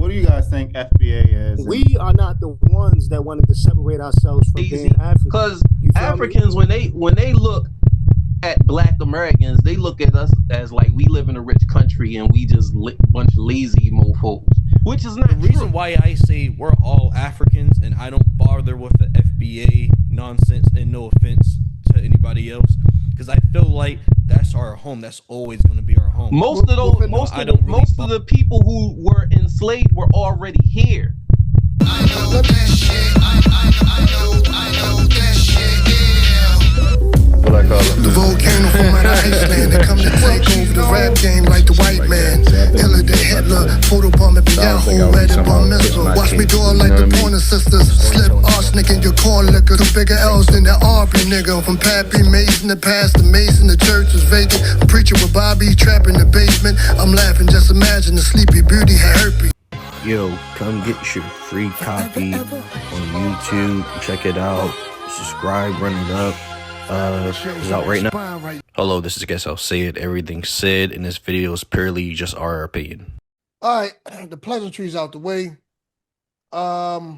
What do you guys think FBA is? We are not the ones that wanted to separate ourselves from Easy, being African. because You feel me? Africans, when they look at Black Americans, they look at us as like we live in a rich country and we just bunch of lazy mofos, which is not The true. reason why I say we're all Africans and I don't bother with the FBA nonsense, and no offense to anybody else, because I feel like that's our home. That's always going to be our home. Most of the people who were enslaved were already here. I know that shit. I know that shit. What I call it? The volcano from out of Iceland, they come to take over the rap game like the white man. Hiller than Hitler, photobomb at Yahoo, read it on missile. Watch me do it like the Pointer Sisters. Slip arsenic in your corn liquor. Two bigger L's than that Aubrey nigga. From Pappy Mason to Pastor Mason, the church was vacant. I'm preaching with Bobby, trapping the basement. I'm laughing, just imagine the Sleepy Beauty had herpes. Yo, come get your free copy on YouTube. Check it out. Subscribe, run it up. It's out right now. Hello, this is Guess I'll Say It. Everything said in this video is purely just our opinion. All right, the pleasantries out the way. What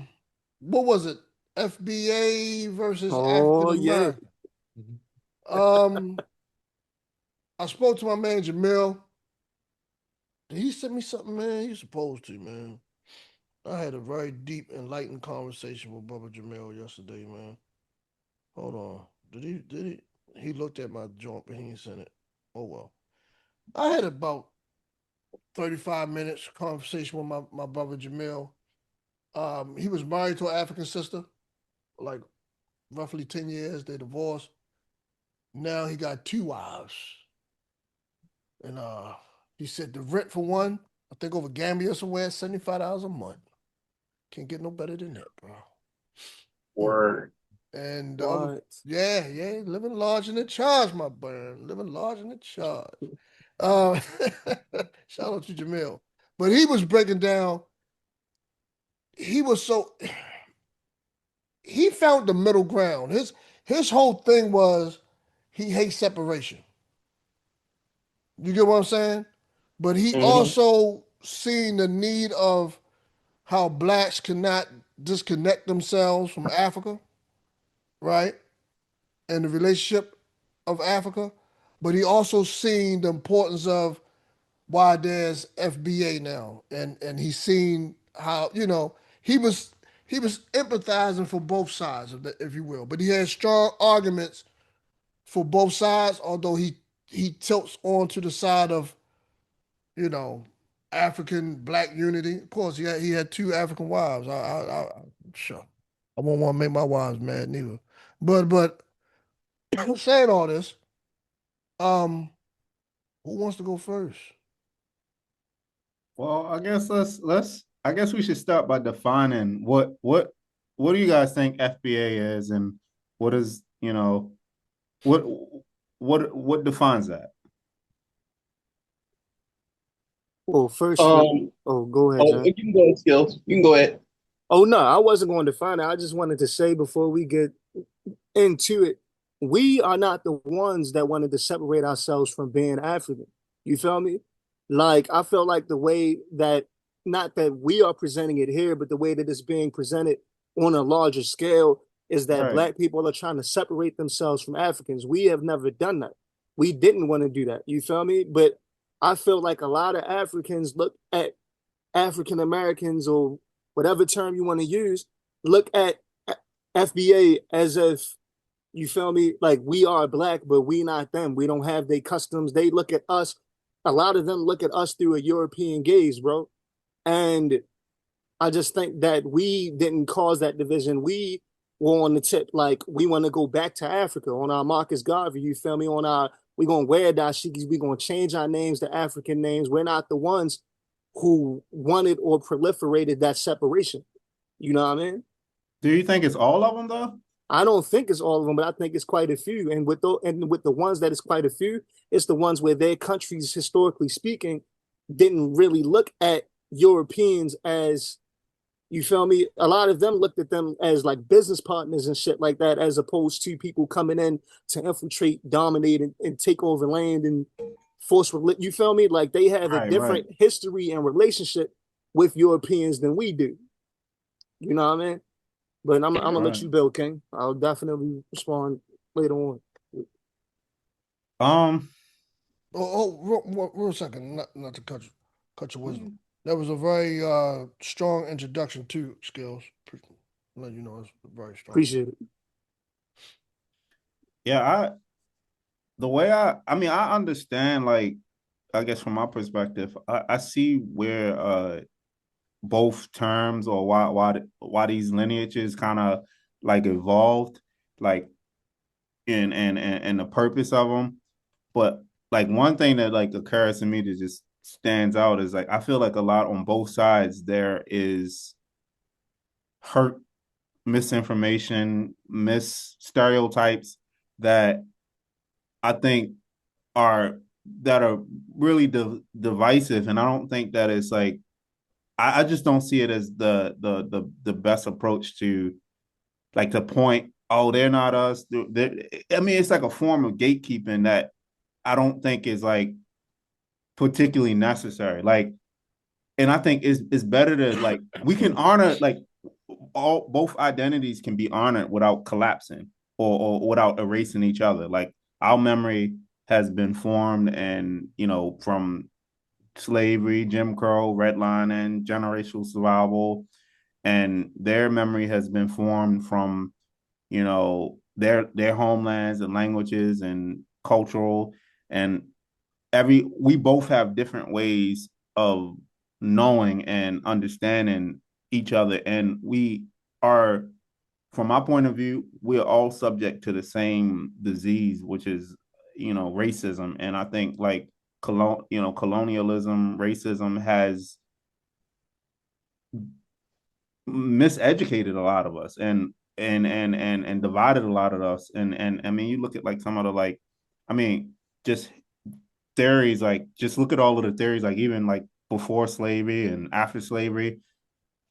was it? FBA versus African American. I spoke to my man Jamil. He sent me something, man. He's supposed to, man. I had a very deep, enlightened conversation with Bubba Jamil yesterday, man. Hold on. Did he? He looked at my joint, but he ain't sent it. Oh, well. I had about 35 minutes conversation with my brother Jamil. He was married to an African sister, like roughly 10 years. They divorced. Now he got 2 wives. And he said the rent for one, I think over Gambia somewhere, $75 a month. Can't get no better than that, bro. Word. And yeah, living large in the charge, my burn. Living large in the charge. Shout out to Jamil. But he was breaking down. He found the middle ground. His whole thing was he hates separation. You get what I'm saying? But he also seen the need of how blacks cannot disconnect themselves from Africa, right? And the relationship of Africa. But he also seen the importance of why there's FBA now. And he's seen how, he was empathizing for both sides, if you will. But he had strong arguments for both sides, although he tilts on to the side of, African black unity. Of course, he had 2 African wives. Sure. I won't want to make my wives mad neither. But saying all this, who wants to go first? Well, I guess I guess we should start by defining what do you guys think FBA is, and what is, what defines that? Well, first, go ahead, John. You can go, Skills. You can go ahead. Oh, no, I wasn't going to define it. I just wanted to say before we get into it, we are not the ones that wanted to separate ourselves from being African. You feel me? Like, I felt like the way that, not that we are presenting it here, but the way that it's being presented on a larger scale is that Black people are trying to separate themselves from Africans. We have never done that. We didn't want to do that. You feel me? But I feel like a lot of Africans look at African Americans, or whatever term you want to use, look at FBA as if, you feel me, like we are Black, but we not them. We don't have their customs. They look at us. A lot of them look at us through a European gaze, bro. And I just think that we didn't cause that division. We were on the tip, like we want to go back to Africa on our Marcus Garvey, you feel me, on our, we're going to wear dashikis, we're going to change our names to African names. We're not the ones who wanted or proliferated that separation. You know what I mean? Do you think it's all of them, though? I don't think it's all of them, but I think it's quite a few. And with the ones that it's quite a few, it's the ones where their countries, historically speaking, didn't really look at Europeans as, you feel me? A lot of them looked at them as like business partners and shit like that, as opposed to people coming in to infiltrate, dominate, and take over land and force. You feel me? Like they have a different history and relationship with Europeans than we do. You know what I mean? But I'm gonna let Right. you build, King. I'll definitely respond later on. Um, Real second, not to cut your wisdom. That was a very strong introduction to skills. Let you know it's very strong. Appreciate it. yeah, the way I mean, I understand, like, I guess from my perspective, I see where both terms or why these lineages kind of like evolved, like in the purpose of them. But like one thing that like occurs to me that just stands out is like I feel like a lot on both sides there is hurt, misinformation, mis stereotypes that I think are that are really divisive, and I don't think that it's like I just don't see it as the best approach to like to point. Oh, they're not us. I mean, it's like a form of gatekeeping that I don't think is like particularly necessary. Like, and I think it's better to like we can honor like all both identities can be honored without collapsing or without erasing each other. Like our memory has been formed and from slavery, Jim Crow, redlining, generational survival, and their memory has been formed from their homelands and languages and cultural and we both have different ways of knowing and understanding each other, and we are, from my point of view, we're all subject to the same disease, which is racism. And I think like colonialism, racism has miseducated a lot of us and divided a lot of us. And I mean, you look at like some of the like, I mean, just theories, like just look at all of the theories, like even like before slavery and after slavery.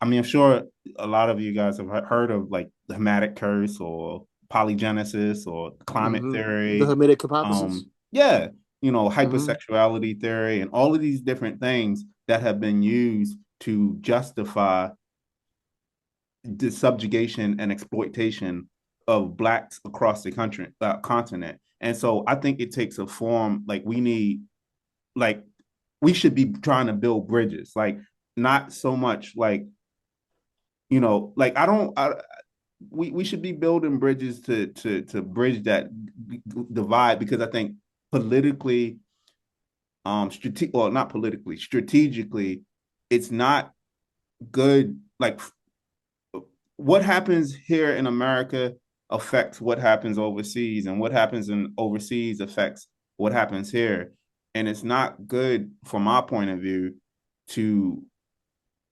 I mean, I'm sure a lot of you guys have heard of like the Hermetic curse or polygenesis or climate The theory. Hermetic hypothesis. Yeah, hypersexuality theory and all of these different things that have been used to justify the subjugation and exploitation of blacks across the continent. And so I think it takes a form like like we should be trying to build bridges, like not so much like like we should be building bridges to bridge that divide, because I think politically, not politically, strategically, it's not good. Like what happens here in America affects what happens overseas, and what happens in overseas affects what happens here. And it's not good from my point of view to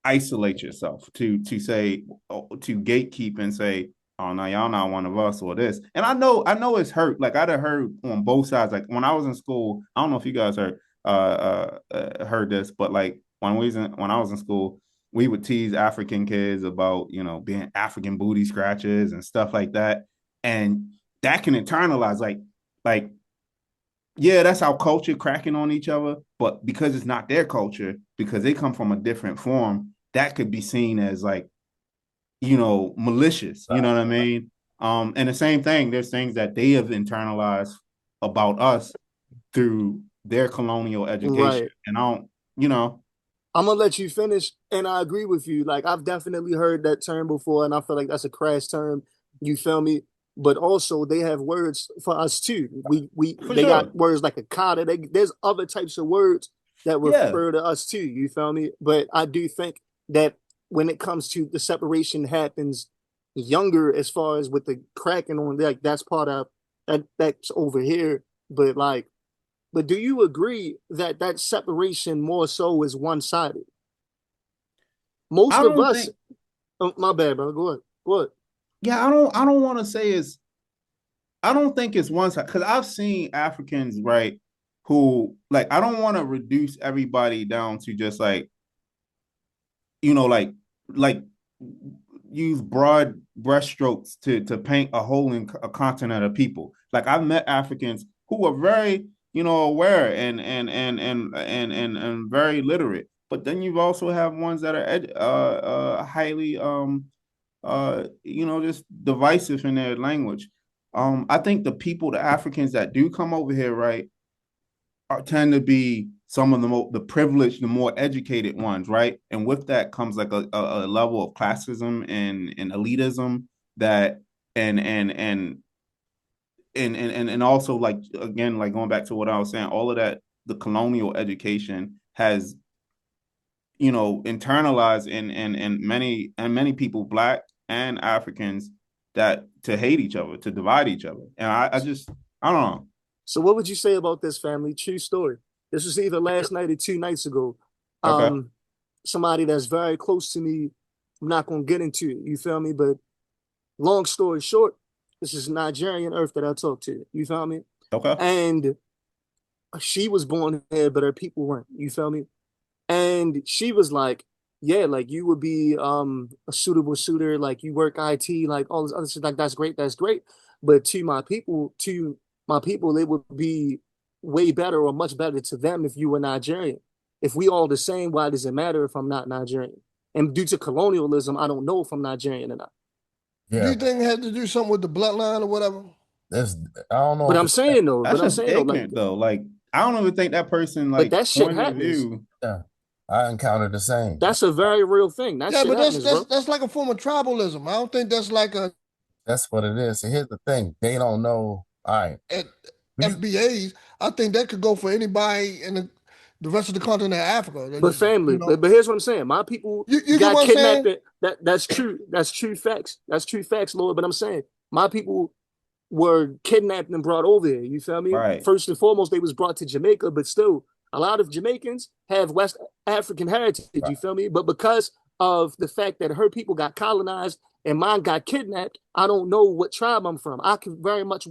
isolate yourself, to say, to gatekeep and say, oh no, y'all not one of us or this. And I know it's hurt. Like I'd have heard on both sides. Like when I was in school, I don't know if you guys heard this, but like when I was in school, we would tease African kids about being African booty scratchers and stuff like that, and that can internalize like yeah, that's our culture cracking on each other, but because it's not their culture, because they come from a different form, that could be seen as like malicious. You know what I mean? And the same thing, there's things that they have internalized about us through their colonial education. Right. And I don't, you know, I'm gonna let you finish, and I agree with you. Like I've definitely heard that term before, and I feel like that's a crass term. You feel me? But also they have words for us too. for They sure. got words like a kata. There's other types of words that Yeah. refer to us too. You feel me? But I do think that when it comes to the separation happens younger, as far as with the cracking on, like that's part of that's over here. But do you agree that that separation more so is one sided? Most I of don't us, think, oh, my bad, bro. Go ahead. Go ahead. yeah, I don't want to say it's, I don't think it's one side, because I've seen Africans, right, who like, I don't want to reduce everybody down to just like, like use broad brushstrokes to paint a whole a continent of people. Like I've met Africans who are very, aware and very literate, but then you also have ones that are highly just divisive in their language. I think the Africans that do come over here, right, tend to be some of the privileged, the more educated ones, right? And with that comes like a level of classism and elitism that and also, like, again, like going back to what I was saying, all of that, the colonial education has, internalized in many people, Black and Africans, that to hate each other, to divide each other. And I don't know. So what would you say about this, family? True story. This was either last night or 2 nights ago. Okay. Somebody that's very close to me. I'm not gonna get into it. You feel me? But long story short, this is Nigerian Earth that I talked to. You feel me? Okay. And she was born here, but her people weren't. You feel me? And she was like, yeah, like you would be a suitable suitor, like you work IT, like all this other shit, like that's great, that's great. But to my people, it would be way better or much better to them if you were Nigerian. If we all the same, why does it matter if I'm not Nigerian? And due to colonialism, I don't know if I'm Nigerian or not. Do you think it had to do something with the bloodline or whatever? I don't know. But I'm saying though, That's just ignorant though. Like, I don't even think that person, but like, that shit point of happens. view. Yeah, I encountered the same. That's a very real thing. That shit but happens, bro. that's like a form of tribalism. I don't think that's like a. That's what it is. And here's the thing: they don't know. All right, At FBAs, I think that could go for anybody in the rest of the continent of Africa. But family, but here's what I'm saying. My people you got kidnapped. saying? That's true. That's true facts. That's true facts, Lord. But I'm saying my people were kidnapped and brought over here. You feel me? Right. First and foremost, they was brought to Jamaica, but still, a lot of Jamaicans have West African heritage. Right. You feel me? But because of the fact that her people got colonized and mine got kidnapped, I don't know what tribe I'm from. I could very much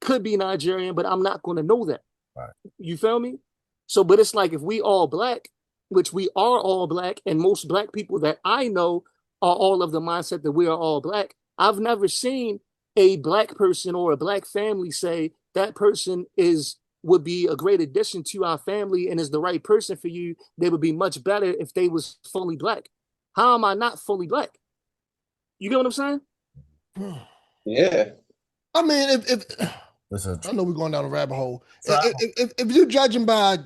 could be Nigerian, but I'm not going to know that. Right. You feel me? So, but it's like if we all Black, which we are all Black, and most Black people that I know are all of the mindset that we are all Black. I've never seen a Black person or a Black family say that person would be a great addition to our family and is the right person for you. They would be much better if they was fully Black. How am I not fully Black? You get what I'm saying? Yeah. I mean, if I know we're going down a rabbit hole. If you're judging by,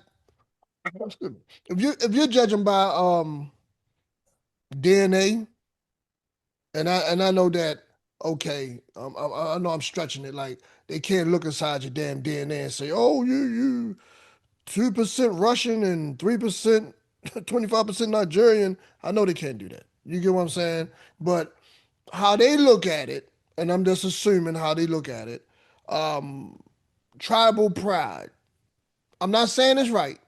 if you're judging by DNA, and I know that, okay, I know I'm stretching it. Like they can't look inside your damn DNA and say, oh, you 2% Russian and 3%, 25% Nigerian. I know they can't do that. You get what I'm saying? But how they look at it, and I'm just assuming how they look at it, tribal pride. I'm not saying it's right,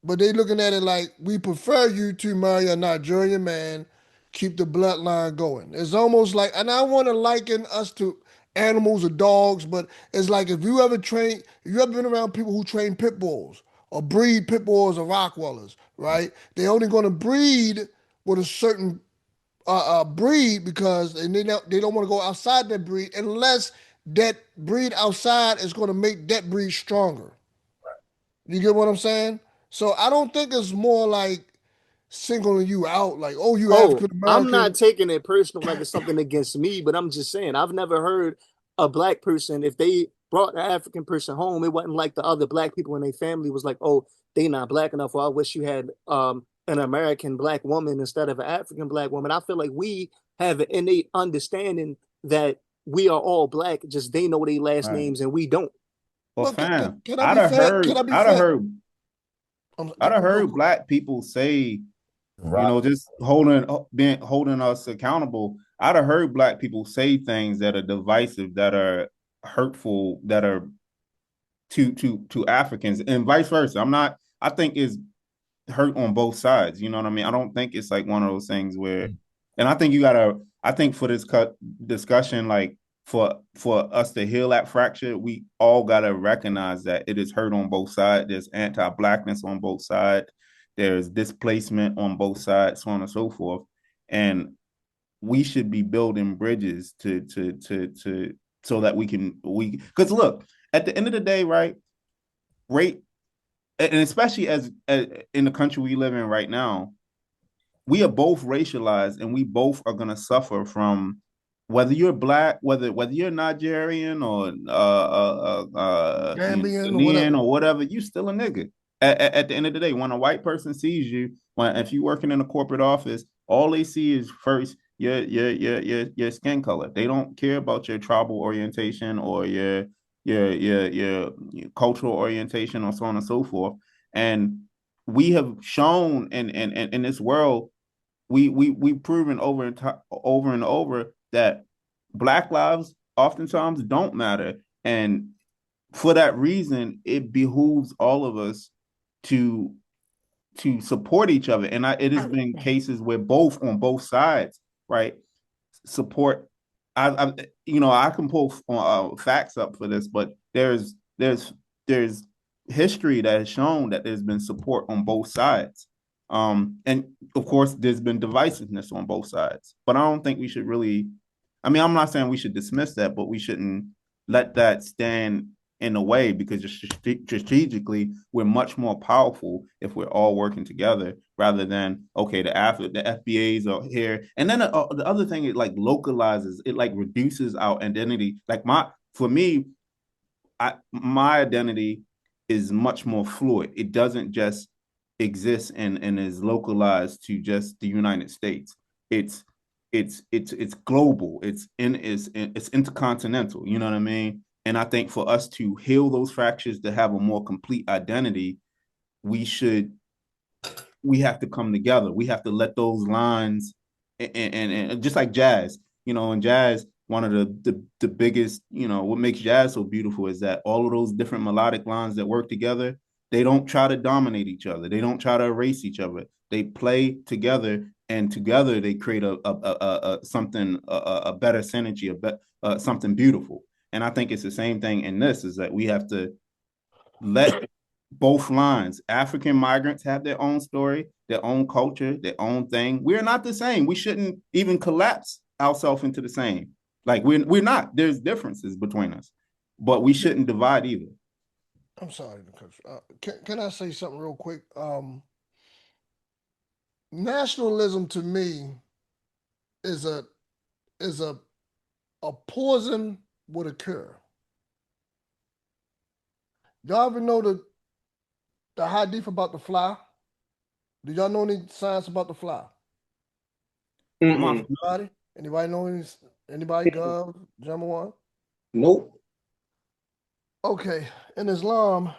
but they looking at it like we prefer you to marry a Nigerian man, keep the bloodline going. It's almost like, and I want to liken us to animals or dogs, but it's like if you ever been around people who train pit bulls or breed pit bulls or Rockwellers, right? They're only going to breed with a certain breed because they don't want to go outside that breed unless that breed outside is going to make that breed stronger. You get what I'm saying? So I don't think it's more like singling you out, like, oh, you African American. I'm not taking it personal like it's something against me, but I'm just saying I've never heard a Black person, if they brought an African person home, it wasn't like the other Black people in their family was like, oh, they not Black enough, or I wish you had an American Black woman instead of an African Black woman. I feel like we have an innate understanding that we are all Black, just they know their last names and we don't. Well, fam, I'd have heard Black people say, just holding us accountable. I'd have heard Black people say things that are divisive, that are hurtful, that are to Africans, and vice versa. I think it's hurt on both sides. You know what I mean? I don't think it's like one of those things where, and I think for this discussion, like for us to heal that fracture, we all gotta recognize that it is hurt on both sides. There's anti-Blackness on both sides. There's displacement on both sides, so on and so forth. And we should be building bridges to so that because look, at the end of the day, right? and especially as in the country we live in right now, we are both racialized and we both are going to suffer from whether you're black, whether you're Nigerian or Gambian or Ghanaian whatever. or whatever, you still a nigga. At the end of the day, when a white person sees you, when if you're working in a corporate office, all they see is first your skin color. They don't care about your tribal orientation or your cultural orientation or so on and so forth. And we have shown in this world we've proven over and over that black lives oftentimes don't matter, and for that reason, it behooves all of us to support each other. And it has been cases where both on both sides, right, support. I I can pull facts up for this, but there's history that has shown that there's been support on both sides. And of course, there's been divisiveness on both sides. But I don't think we should really. I mean, I'm not saying we should dismiss that, but we shouldn't let that stand in a way because strategically we're much more powerful if we're all working together rather than okay the FBAs are here and then the other thing it like localizes it like reduces our identity like for me my identity is much more fluid. It doesn't just exist and is localized to just the United States. It's it's global. It's intercontinental. You know what I mean? And I think for us to heal those fractures to have a more complete identity, we should we have to come together. We have to let those lines and just like jazz, in jazz, one of the biggest, what makes jazz so beautiful is that all of those different melodic lines that work together, they don't try to dominate each other. They don't try to erase each other. They play together, and together they create a something a better synergy, something beautiful. And I think it's the same thing in this is that we have to let both lines. African migrants have their own story, their own culture, their own thing. We're not the same. We shouldn't even collapse ourselves into the same. Like we're not. There's differences between us, but we shouldn't divide either. I'm sorry, can I say something real quick? Nationalism to me is a poison with a cure. Y'all ever know the hadith about the fly? Do y'all know any science about the fly? Anybody? Anybody know anybody? Gov, Jama one? Nope. Okay. In Islam,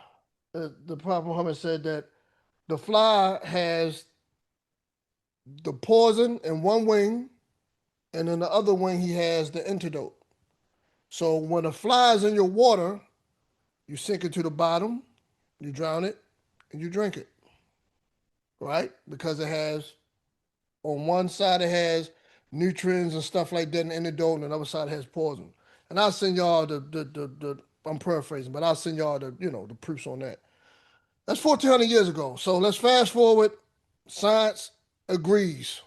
the Prophet Muhammad said that the fly has the poison in one wing, and in the other wing he has the antidote. So when a fly is in your water, you sink it to the bottom, you drown it, and you drink it, right? Because it has, on one side it has nutrients and stuff like that, and antidote, and the other side has poison. And I'll send y'all the I'm paraphrasing, but I'll send y'all the proofs on that. That's 1,400 years ago. So let's fast forward. Science agrees.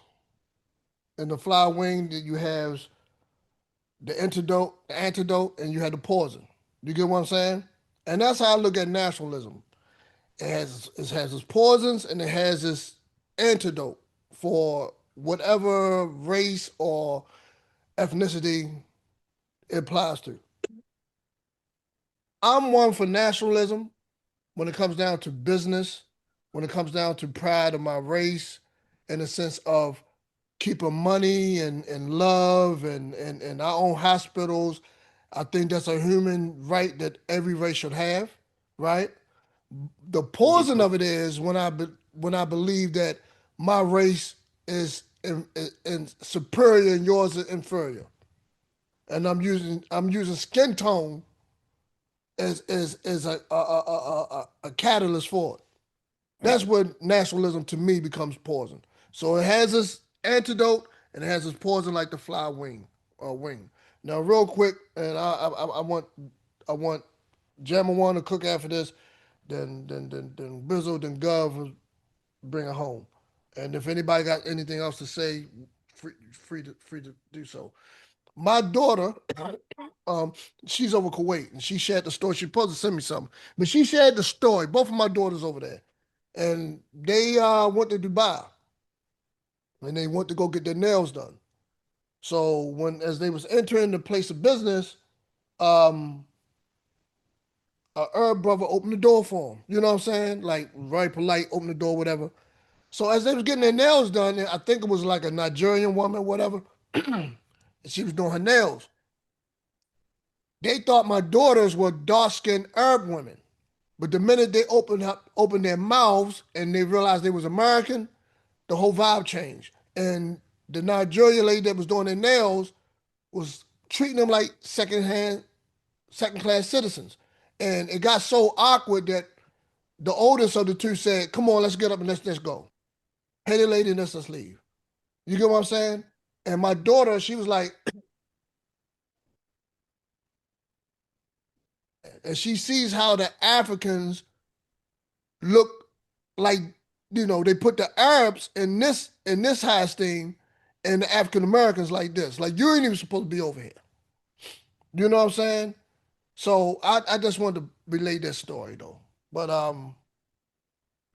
In the fly wing that you have the antidote, and you have the poison. You get what I'm saying? And that's how I look at nationalism. It has its poisons and it has its antidote for whatever race or ethnicity it applies to. I'm one for nationalism when it comes down to business, when it comes down to pride of my race, in the sense of keeping money and love and our own hospitals. I think that's a human right that every race should have, right? The poison of it is when I believe that my race is in superior and yours is inferior, and I'm using skin tone as a catalyst for it. That's where nationalism to me becomes poison. So it has its antidote and it has its poison like the fly wing. Now, real quick, and I want Jammer one to cook after this, then Bizzle, then Gov will bring it home. And if anybody got anything else to say, free to do so. My daughter, she's over Kuwait, and she shared the story. She's supposed to send me something, but she shared the story. Both of my daughters over there, and they went to Dubai, and they went to go get their nails done. So as they was entering the place of business, a Arab brother opened the door for them. You know what I'm saying? Like very polite, open the door, whatever. So as they was getting their nails done, I think it was like a Nigerian woman, whatever. And she was doing her nails. They thought my daughters were dark-skinned Arab women. But the minute they opened their mouths and they realized they was American, the whole vibe changed. And the Nigerian lady that was doing their nails was treating them like second-class citizens. And it got so awkward that the oldest of the two said, "Come on, let's get up and let's go. Hey, the lady, let's leave." You get what I'm saying? And my daughter, she was like, and she sees how the Africans look like, they put the Arabs in this high esteem and the African Americans like this. Like, you ain't even supposed to be over here. You know what I'm saying? So I just wanted to relay this story though. But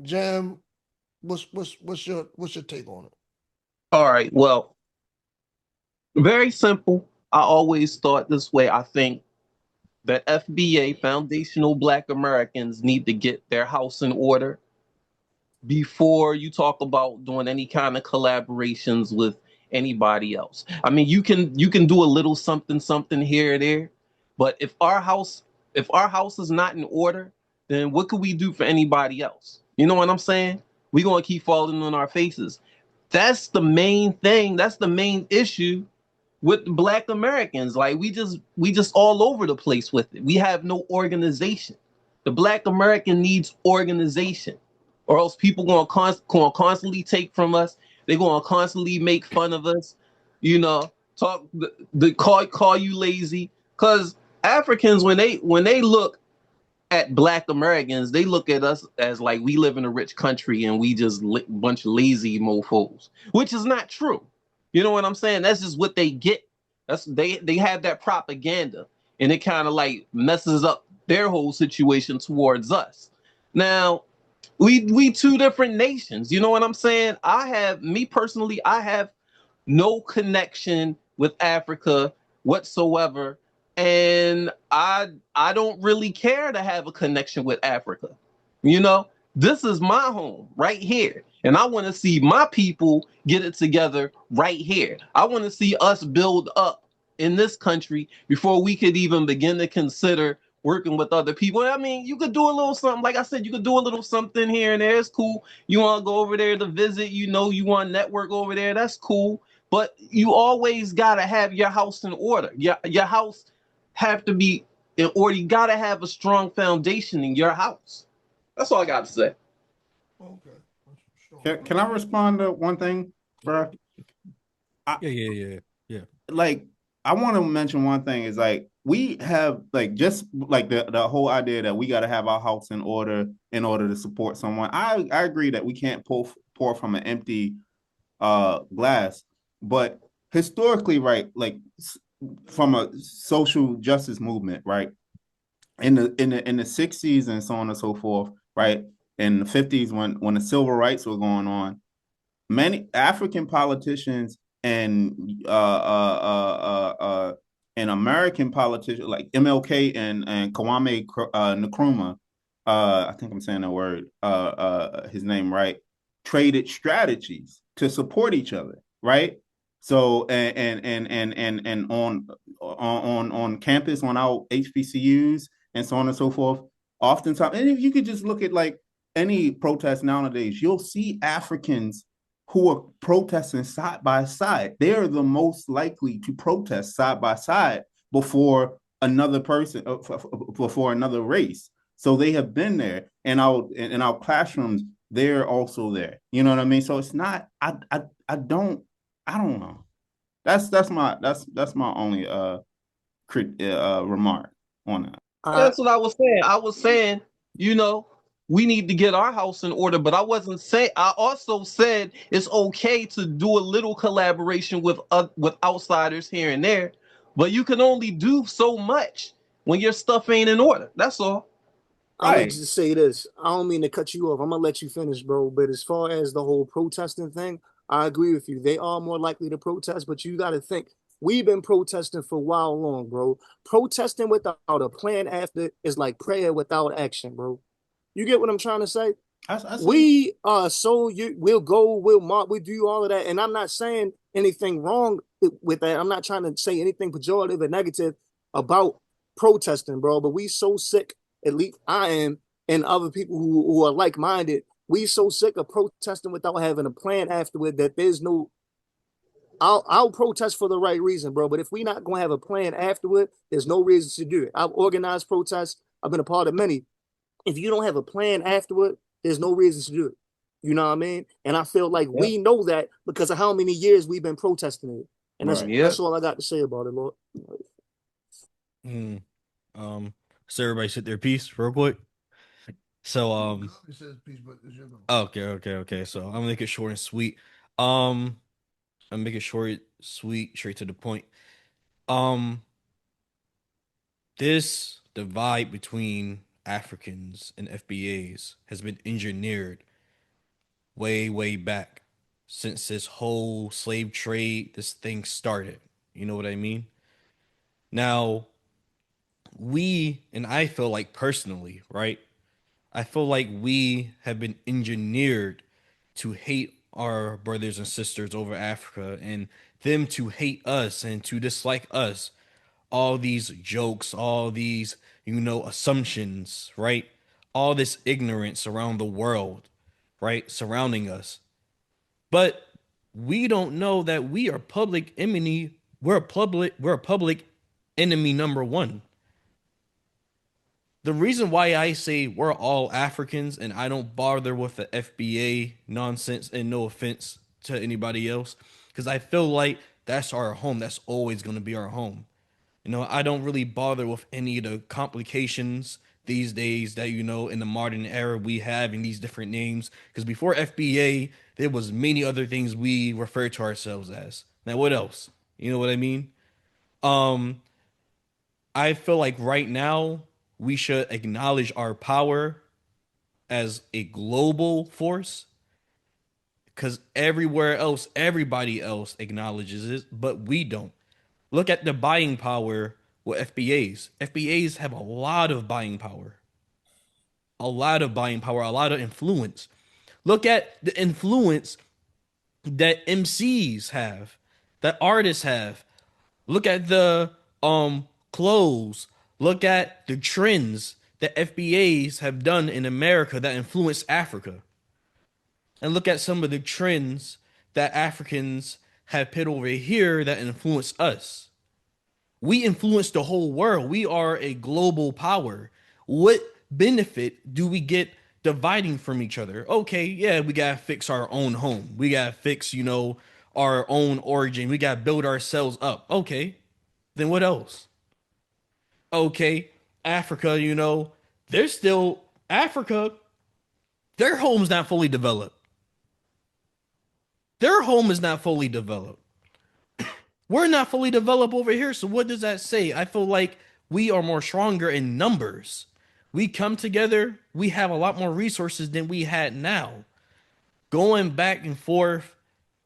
Jam, what's your take on it? All right. Well, very simple. I always thought this way. I think that FBA, foundational Black Americans, need to get their house in order before you talk about doing any kind of collaborations with anybody else. I mean, you can do a little something here or there, but if our house is not in order, then what could we do for anybody else? You know what I'm saying? We're gonna keep falling on our faces. That's the main thing. That's the main issue with Black Americans. Like we just all over the place with it. We have no organization. The Black American needs organization, or else people gonna constantly take from us. They're gonna constantly make fun of us. Talk the call you lazy. Cause Africans, when they look at Black Americans, they look at us as like we live in a rich country and we just bunch of lazy mofos, which is not true. You know what I'm saying? That's just what they get. They have that propaganda, and it kind of like messes up their whole situation towards us. Now, we two different nations. You know what I'm saying? Me personally, I have no connection with Africa whatsoever, and I don't really care to have a connection with Africa. This is my home right here, and I want to see my people get it together right here. I want to see us build up in this country before we could even begin to consider working with other people. I mean, you could do a little something. Like I said, you could do a little something here and there. It's cool. You want to go over there to visit, you want to network over there. That's cool. But you always got to have your house in order. Your house have to be in order. You got to have a strong foundation in your house. That's all I got to say. Okay. Can I respond to one thing, bro? Yeah. Like, I want to mention one thing is like we have like just like the whole idea that we got to have our house in order to support someone. I agree that we can't pour from an empty glass, but historically, right, like from a social justice movement, right, in the 60s and so on and so forth, right, in the 50s when the civil rights were going on, many African politicians and American politicians like MLK and Kwame Nkrumah, I think I'm saying that word, his name right, traded strategies to support each other, right? So and on campus, on our HBCUs and so on and so forth, oftentimes, and if you could just look at like any protest nowadays, you'll see Africans who are protesting side by side. They are the most likely to protest side by side before another person, before another race. So they have been there, and in our classrooms, they're also there. You know what I mean? So it's not. I don't know. That's my only remark on that. That's what I was saying. I was saying, we need to get our house in order, but I wasn't saying. I also said it's okay to do a little collaboration with outsiders here and there, But you can only do so much when your stuff ain't in order. That's all. I'm gonna Right. just say this. I don't mean to cut you off. I'm gonna let you finish, bro. But as far as the whole protesting thing, I agree with you. They are more likely to protest, but you got to think we've been protesting for a while long, bro. Protesting without a plan after is like prayer without action, bro. You get what I'm trying to say? I see. We so you we'll go, we'll mark, we do all of that. And I'm not saying anything wrong with that. I'm not trying to say anything pejorative or negative about protesting, bro. But we so sick, at least I am, and other people who are like-minded, we so sick of protesting without having a plan afterward that there's no I'll protest for the right reason, bro. But if we not gonna have a plan afterward, there's no reason to do it. I've organized protests, I've been a part of many. If you don't have a plan afterward, there's no reason to do it. You know what I mean? And I feel like Yep. we know that because of how many years we've been protesting it. And Right. that's all I got to say about it, Lord. So everybody sit their piece real quick. So It says peace, but it's your go. okay. So I'm gonna make it short and sweet. I'm make it short, sweet, straight to the point. Um, this divide between Africans and FBAs has been engineered way back since this whole slave trade, this thing started. You know what I mean? Now, and I feel like personally, right? I feel like we have been engineered to hate our brothers and sisters over Africa and them to hate us and to dislike us. All these jokes, all these, assumptions, right? All this ignorance around the world, right? Surrounding us. But we don't know that we are public enemy. We're a public enemy number one. The reason why I say we're all Africans and I don't bother with the FBA nonsense, and no offense to anybody else, because I feel like that's our home. That's always going to be our home. I don't really bother with any of the complications these days that, in the modern era we have in these different names. Because before FBA, there was many other things we refer to ourselves as. Now, what else? You know what I mean? Um, I feel like right now we should acknowledge our power as a global force because everywhere else, everybody else acknowledges it, but we don't. Look at the buying power with FBAs. FBAs have a lot of buying power, a lot of buying power, a lot of influence. Look at the influence that MCs have, that artists have. Look at the clothes. Look at the trends that FBAs have done in America that influence Africa. And look at some of the trends that Africans have put over here that influence us. We influence the whole world. We are a global power. What benefit do we get dividing from each other? Okay, yeah, we gotta fix our own home. We gotta fix, our own origin. We gotta build ourselves up. Okay, then what else? Okay, Africa, they're still Africa. Their home's not fully developed. Their home is not fully developed. We're not fully developed over here. So what does that say? I feel like we are more stronger in numbers. We come together, we have a lot more resources than we had now. Going back and forth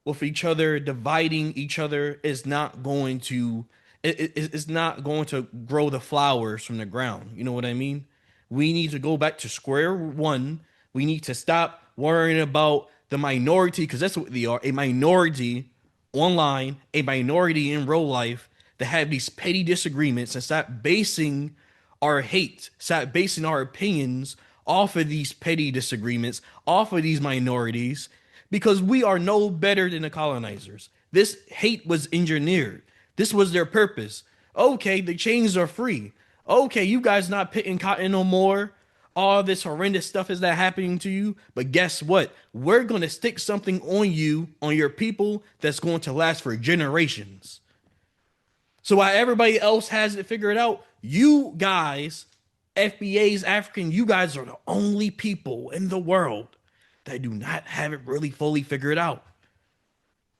with each other, dividing each other is not going to it's not going to grow the flowers from the ground. You know what I mean? We need to go back to square one. We need to stop worrying about the minority because that's what they are, a minority online, a minority in real life that have these petty disagreements and stop basing our hate, stop basing our opinions off of these petty disagreements, off of these minorities, because we are no better than the colonizers. This hate was engineered. This was their purpose. Okay, the chains are free. Okay, you guys not picking cotton no more. All this horrendous stuff is that happening to you. But guess what? We're going to stick something on you, on your people, that's going to last for generations. So while everybody else has it figured out, you guys, FBA's African, you guys are the only people in the world that do not have it really fully figured out.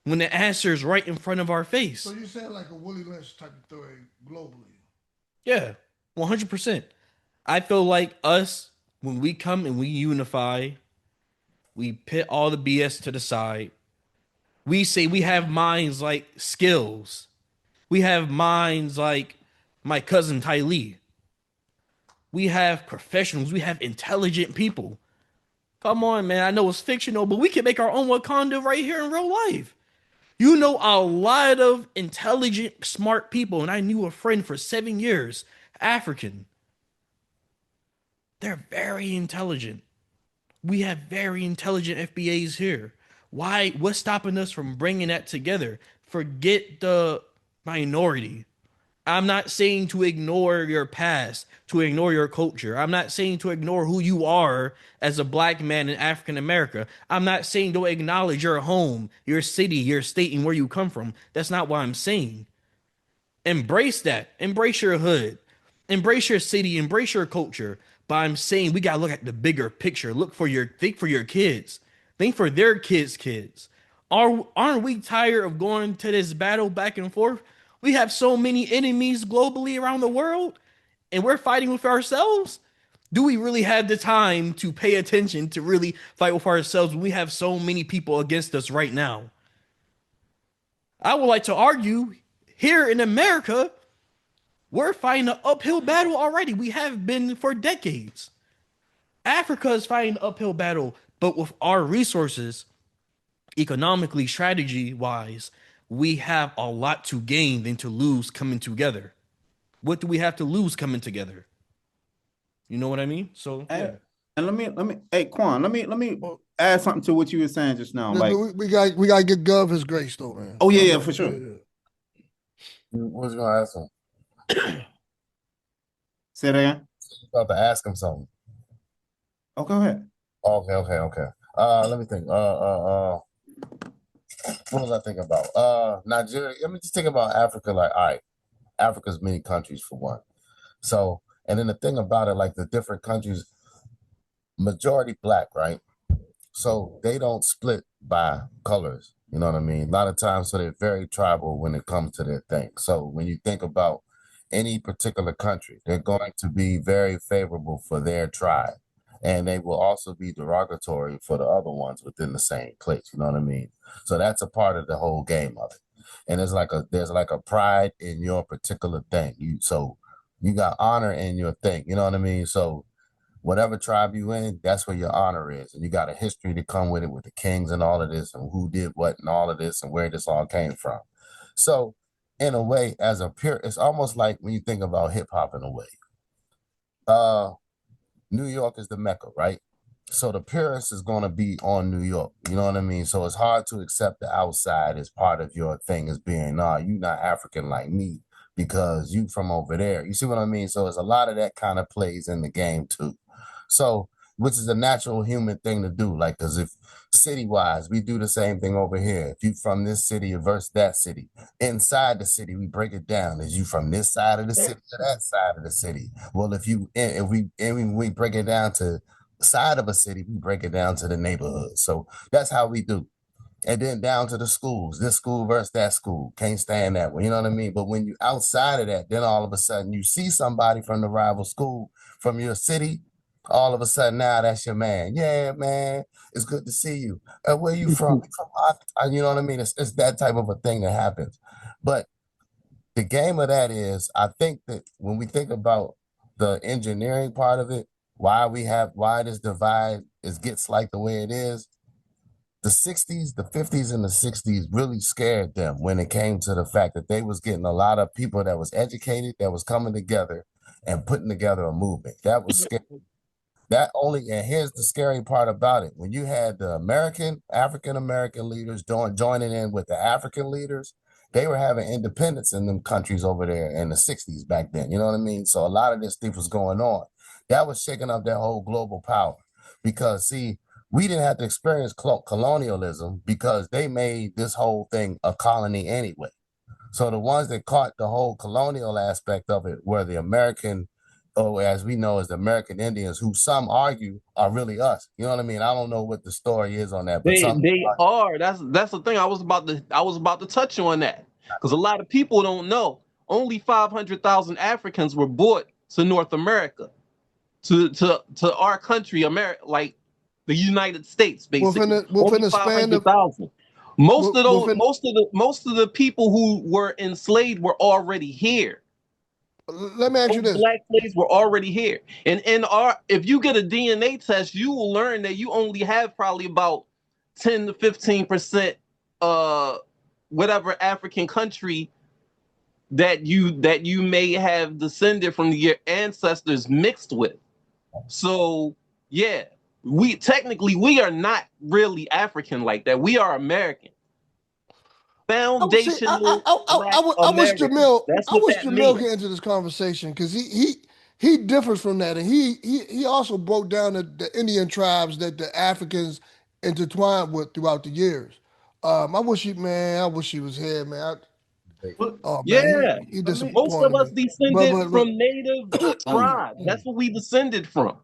when the answer is right in front of our face. So you're saying like a Willie Lynch type of theory globally? Yeah, 100%. I feel like us, when we come and we unify, we put all the BS to the side. We say we have minds like skills. We have minds like my cousin Ty Lee. We have professionals. We have intelligent people. Come on, man. I know it's fictional, but we can make our own Wakanda right here in real life. You know a lot of intelligent, smart people, and I knew a friend for 7 years, African. They're very intelligent. We have very intelligent FBAs here. Why? What's stopping us from bringing that together? Forget the minority. I'm not saying to ignore your past, to ignore your culture. I'm not saying to ignore who you are as a black man in African America. I'm not saying don't acknowledge your home, your city, your state, and where you come from. That's not what I'm saying. Embrace that. Embrace your hood. Embrace your city. Embrace your culture. But I'm saying we gotta look at the bigger picture. Think for your kids. Think for their kids. Aren't we tired of going to this battle back and forth? We have so many enemies globally around the world, and we're fighting with ourselves. Do we really have the time to pay attention to really fight with ourselves when we have so many people against us right now? I would like to argue here in America, we're fighting an uphill battle already. We have been for decades. Africa is fighting an uphill battle, but with our resources, economically, strategy wise, we have a lot to gain than to lose coming together. What do we have to lose coming together? You know what I mean? So yeah. And hey Quan, let me add something to what you were saying just now. Like we got to get Gov his grace though, man. Oh yeah, for sure. Yeah. What was you gonna ask him? Say that again. About to ask him something. Oh, go ahead. Okay. Let me think. What was I thinking about? Nigeria. Let me just think about Africa. Like, all right, Africa's many countries for one. So, and then the thing about it, like the different countries, majority black, right? So they don't split by colors. You know what I mean? A lot of times, so they're very tribal when it comes to their thing. So when you think about any particular country, they're going to be very favorable for their tribe. And they will also be derogatory for the other ones within the same place. You know what I mean? So that's a part of the whole game of it. And there's like a pride in your particular thing. You got honor in your thing. You know what I mean? So whatever tribe you in, that's where your honor is. And you got a history to come with it, with the kings and all of this, and who did what and all of this, and where this all came from. So in a way, as a pure, it's almost like when you think about hip hop in a way. New York is the Mecca, right? So the purist is going to be on New York. You know what I mean? So it's hard to accept the outside as part of your thing as being, nah, you not African like me because you from over there. You see what I mean? So it's a lot of that kind of plays in the game too. So, which is a natural human thing to do. Like, because if city-wise, we do the same thing over here. If you from this city versus that city, inside the city, we break it down. Is you from this side of the city or that side of the city? Well, we break it down to side of a city, we break it down to the neighborhood. So that's how we do. And then down to the schools, this school versus that school. Can't stand that one. You know what I mean? But when you outside of that, then all of a sudden you see somebody from the rival school from your city. All of a sudden now that's your man. Yeah, man, it's good to see you. Where you from? You know what I mean? It's that type of a thing that happens. But the game of that is, I think that when we think about the engineering part of it, why this divide gets like the way it is, the 60s, the 50s and the 60s really scared them when it came to the fact that they was getting a lot of people that was educated, that was coming together and putting together a movement. That was scary. And here's the scary part about it. When you had the African-American leaders joining in with the African leaders, they were having independence in them countries over there in the 60s back then. You know what I mean? So a lot of this stuff was going on. That was shaking up that whole global power. Because, see, we didn't have to experience colonialism because they made this whole thing a colony anyway. So the ones that caught the whole colonial aspect of it were the American or as we know as the American Indians, who some argue are really us. You know what I mean? I don't know what the story is on that, but some They are. That's the thing. I was about to touch on that because a lot of people don't know. Only 500,000 Africans were brought to North America, to our country, America, like the United States, basically. Within Only the span of 500,000. Most of those, within. most of the people who were enslaved were already here. Let me ask you Those this. black slaves were already here. And if you get a DNA test, you will learn that you only have probably about 10 to 15% whatever African country that you may have descended from your ancestors mixed with. So yeah, we are not really African like that. We are American. Foundational black I wish American. Jamil. That's I what wish that Jamil means. get into this conversation because he differs from that, and he also broke down the Indian tribes that the Africans intertwined with throughout the years. I wish he was here, man. But Oh man, Yeah. he let me Most of disappointed us me. descended from native But tribes. That's what we descended from.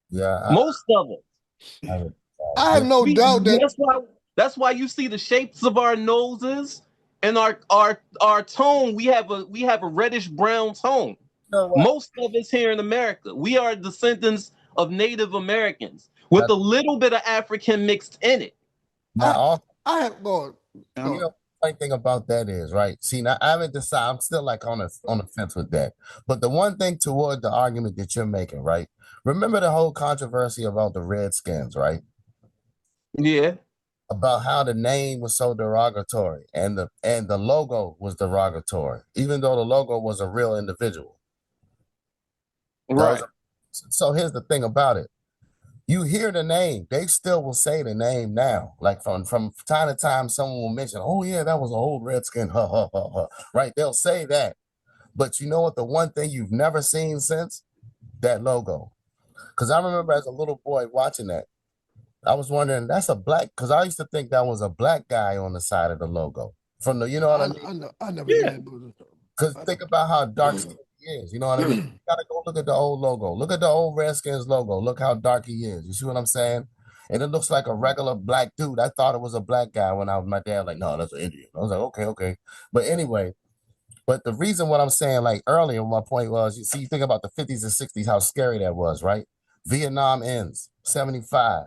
yeah, Most of us. I, I have yeah, no doubt that That's why you see the shapes of our noses and our tone. We have a reddish brown tone. you know what? Most of us here in America, we are descendants of Native Americans with a little bit of African mixed in it. Now, also, I have gone. you know, funny thing about that is, right? See, now I haven't decided. I'm still like on the fence with that. But the one thing toward the argument that you're making, right? Remember the whole controversy about the Redskins, right? Yeah. About how the name was so derogatory and the logo was derogatory, even though the logo was a real individual. Right. So here's the thing about it. You hear the name, they still will say the name now. Like from time to time, someone will mention, oh yeah, that was an old Redskin, ha ha ha ha. Right? They'll say that. But you know what? The one thing you've never seen since? That logo. Because I remember as a little boy watching that, I was wondering, that's a black, because I used to think that was a black guy on the side of the logo. From the, you know what I mean? I never Yeah. did. Because think about how dark skinned he is. You know what I mean? You gotta go look at the old logo. Look at the old Redskins logo. Look how dark he is. You see what I'm saying? And it looks like a regular black dude. I thought it was a black guy when I was my dad, like, no, that's an Indian. I was like, okay. But anyway, but the reason what I'm saying, like earlier, my point was, you see, you think about the 50s and 60s, how scary that was, right? Vietnam ends, 75.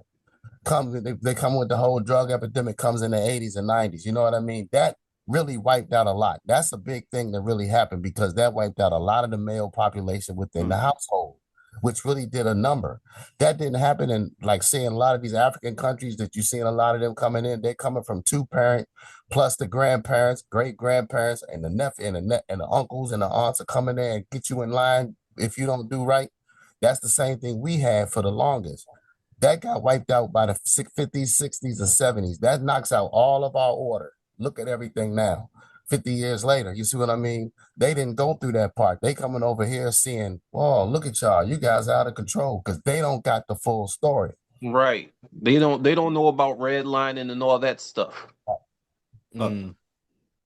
They come with the whole drug epidemic comes in the 80s and 90s. You know what I mean? That really wiped out a lot. That's a big thing that really happened because that wiped out a lot of the male population within the household, which really did a number. That didn't happen in like seeing a lot of these African countries that you're seeing a lot of them coming in. They're coming from two parent plus the grandparents, great grandparents, and the nephew and the uncles and the aunts are coming in and get you in line if you don't do right. That's the same thing we had for the longest. That got wiped out by the 50s, 60s, and 70s. That knocks out all of our order. Look at everything now. 50 years later, you see what I mean? They didn't go through that part. They coming over here seeing, oh, look at y'all. You guys are out of control because they don't got the full story. Right. They don't know about redlining and all that stuff. I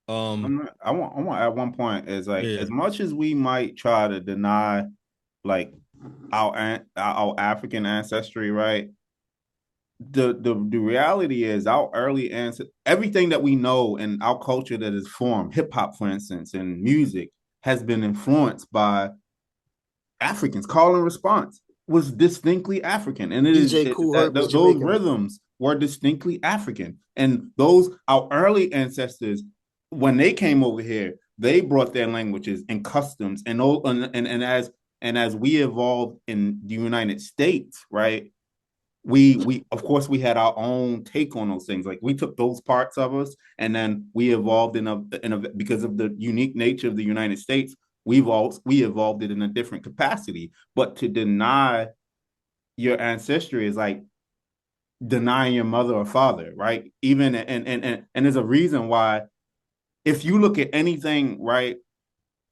want to add one point is like as much as we might try to deny like our African ancestry, right? The reality is our early ancestors, everything that we know in our culture that is formed, hip hop, for instance, and music has been influenced by Africans. Call and response was distinctly African, and those rhythms were distinctly African. And those our early ancestors, when they came over here, they brought their languages and customs, and as we evolved in the United States, right? We of course we had our own take on those things. Like we took those parts of us, and then we evolved because of the unique nature of the United States. We evolved it in a different capacity. But to deny your ancestry is like denying your mother or father, right? Even and there's a reason why. If you look at anything, right,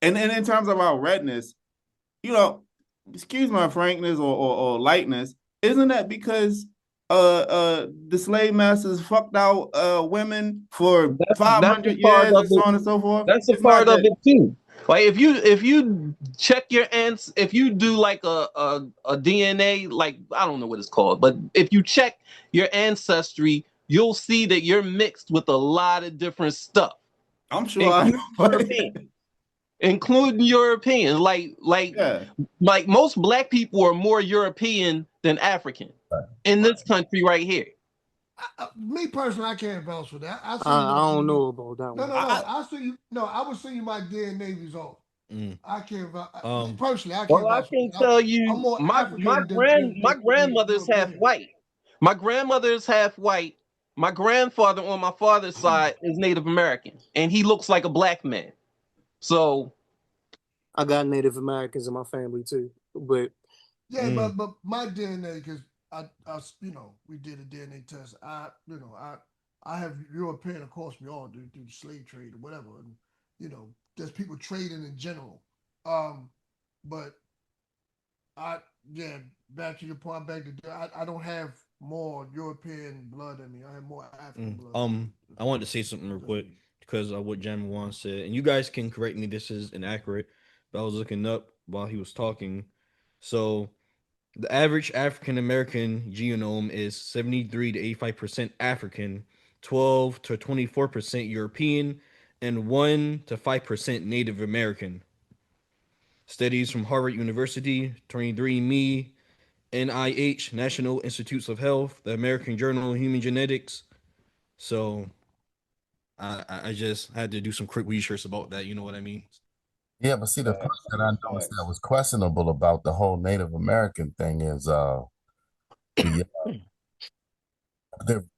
and in terms of our redness, you know, excuse my frankness or lightness, isn't that because the slave masters fucked out women for 500 years and so on and so forth? That's a part of it too. Like if you check your ants, if you do like a DNA, like I don't know what it's called, but if you check your ancestry, you'll see that you're mixed with a lot of different stuff, I'm sure I including know. European, including European. Yeah. Like most black people are more European than African in this country right here. Me personally, I can't vouch for that. I see I my don't DNA. know about that No, one. no, no. I see you. No, I would see my DNA result. Mm. I can't. Me Um, personally, I can't Well, I vouch for can that. tell I'm you, more African my than grandmother's half European. white. My grandmother's half white. My grandfather on my father's side is Native American, and he looks like a black man. So I got Native Americans in my family too, but Yeah, but my DNA, because I we did a DNA test. I have European, of course, we all do through the slave trade or whatever, and there's people trading in general. Um, but I yeah, back to your point, I don't have more European blood in me. I have more African blood in me. I wanted to say something real quick because of what Jam Wan said, and you guys can correct me. This is inaccurate, but I was looking up while he was talking. So the average African American genome is 73 to 85% African, 12 to 24% European, and 1 to 5% Native American. Studies from Harvard University, 23andMe, NIH, National Institutes of Health, the American Journal of Human Genetics. So I just had to do some quick research about that. You know what I mean? Yeah, but see, the part Facts, that I bro. noticed that Facts. was questionable about the whole Native American thing is the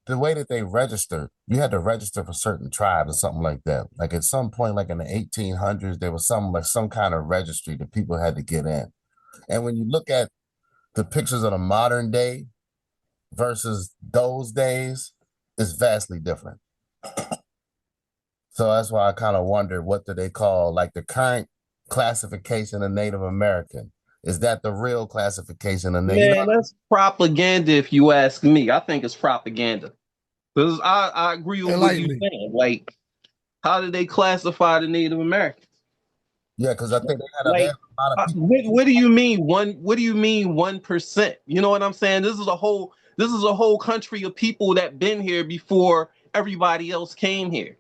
the way that they registered. You had to register for certain tribes or something like that. Like at some point, like in the 1800s, there was some kind of registry that people had to get in. And when you look at the pictures of the modern day versus those days, it's vastly different. So that's why I kind of wondered, what do they call like the current classification of Native American? Is that the real classification of Native? man, that's propaganda. If you ask me, I think it's propaganda. Because I agree with what Enlighten you're me. saying. Like, how did they classify the Native Americans? Yeah, because I think they Like, had a lot of people. what do you mean one? What do you mean 1%? You know what I'm saying? This is a whole country of people that been here before everybody else came here.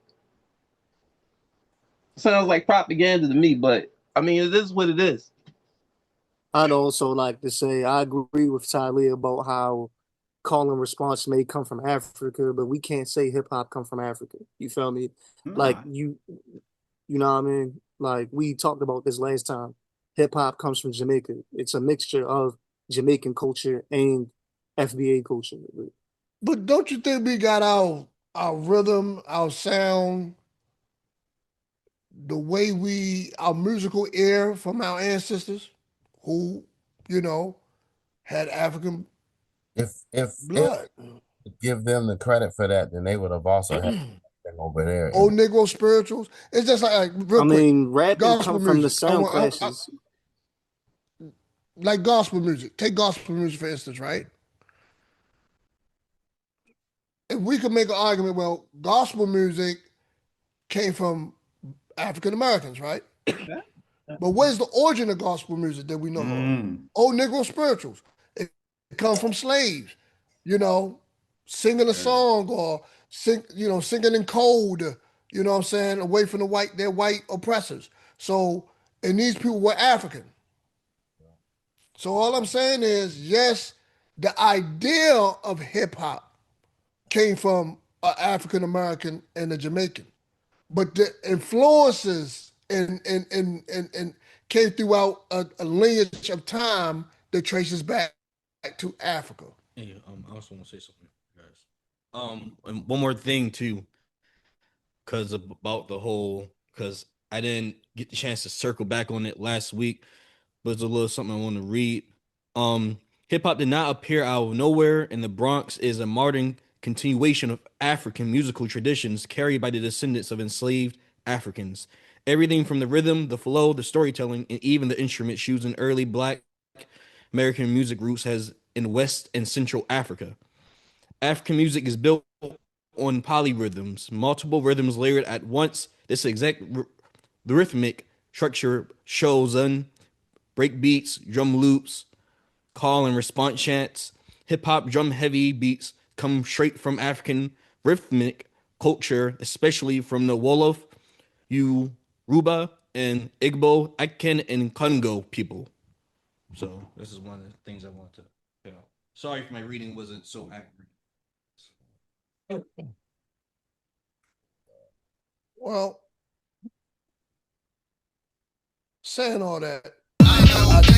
Sounds like propaganda to me, but I mean, it is what it is. I'd also like to say I agree with Tyler about how call and response may come from Africa, but we can't say hip hop come from Africa. You feel me? Like Nah. you know what I mean? Like we talked about this last time. Hip hop comes from Jamaica. It's a mixture of Jamaican culture and FBA culture. But don't you think we got our rhythm, our sound, the way our musical ear from our ancestors, who you know had African If blood? give them the credit for that, then they would have also had something over there. Old Negro spirituals. It's just like real I quick, mean, rapping gospel come from the music. sound classes. Like gospel music. Take gospel music for instance, right? If we could make an argument, well, gospel music came from African Americans, right? But where's the origin of gospel music that we know of? Mm. Old Negro spirituals. It come from slaves, you know, singing a Yeah. song or singing in code, you know what I'm saying, away from their white oppressors. So, and these people were African. So all I'm saying is, yes, the idea of hip hop came from an African American and a Jamaican, but the influences and came throughout a lineage of time that traces back to Africa. Yeah, I also want to say something, guys. And one more thing too, because about the whole, because I didn't get the chance to circle back on it last week, but it's a little something I want to read. Hip hop did not appear out of nowhere, and the Bronx is a modern continuation of African musical traditions carried by the descendants of enslaved Africans. Everything from the rhythm, the flow, the storytelling, and even the instruments used in early Black American music roots has in West and Central Africa. African music is built on polyrhythms, multiple rhythms layered at once. This exact the rhythmic structure shows and break beats, drum loops, call and response chants. Hip hop drum heavy beats come straight from African rhythmic culture, especially from the Wolof, Yoruba, and Igbo, Akan, and Congo people. So this is one of the things I wanted to, sorry if my reading wasn't so accurate. Well, saying all that, I